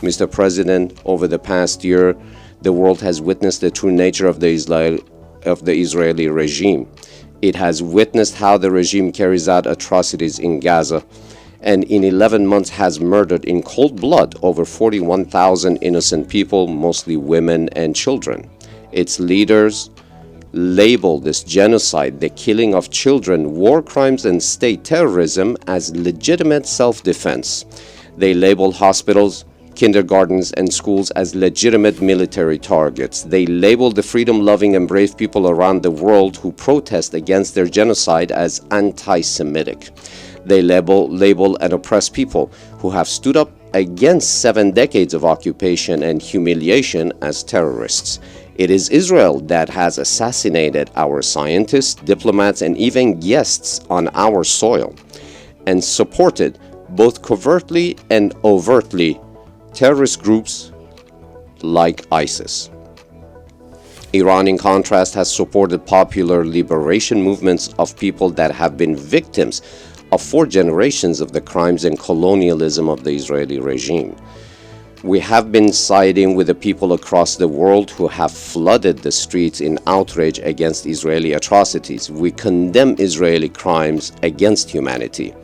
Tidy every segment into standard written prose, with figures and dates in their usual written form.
Mr. President, over the past year, the world has witnessed the true nature of the Israeli regime. It has witnessed how the regime carries out atrocities in Gaza, and in 11 months has murdered in cold blood over 41,000 innocent people, mostly women and children. Its leaders label this genocide, the killing of children, war crimes, and state terrorism as legitimate self-defense. They label hospitals, kindergartens, and schools as legitimate military targets. They label the freedom-loving and brave people around the world who protest against their genocide as anti-Semitic. They label and oppress people who have stood up against 7 decades of occupation and humiliation as terrorists. It is Israel that has assassinated our scientists, diplomats, and even guests on our soil, and supported, both covertly and overtly, terrorist groups like ISIS. Iran, in contrast, has supported popular liberation movements of people that have been victims of 4 generations of the crimes and colonialism of the Israeli regime. We have been siding with the people across the world who have flooded the streets in outrage against Israeli atrocities. We condemn Israeli crimes against humanity.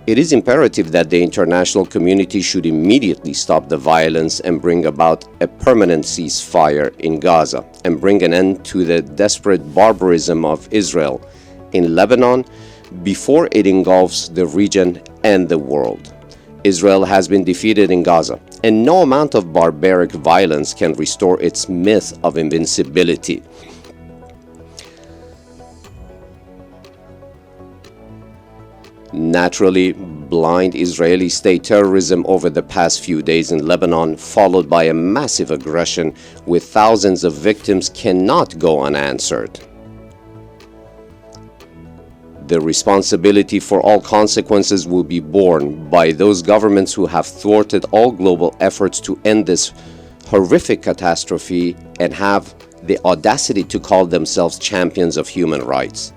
It is imperative that the international community should immediately stop the violence and bring about a permanent ceasefire in Gaza and bring an end to the desperate barbarism of Israel in Lebanon before it engulfs the region and the world. Israel has been defeated in Gaza, and no amount of barbaric violence can restore its myth of invincibility. Naturally, blind Israeli state terrorism over the past few days in Lebanon, followed by a massive aggression with thousands of victims, cannot go unanswered. The responsibility for all consequences will be borne by those governments who have thwarted all global efforts to end this horrific catastrophe and have the audacity to call themselves champions of human rights.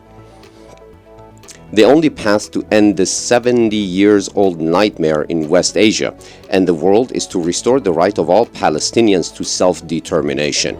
The only path to end this 70-years-old nightmare in West Asia and the world is to restore the right of all Palestinians to self-determination.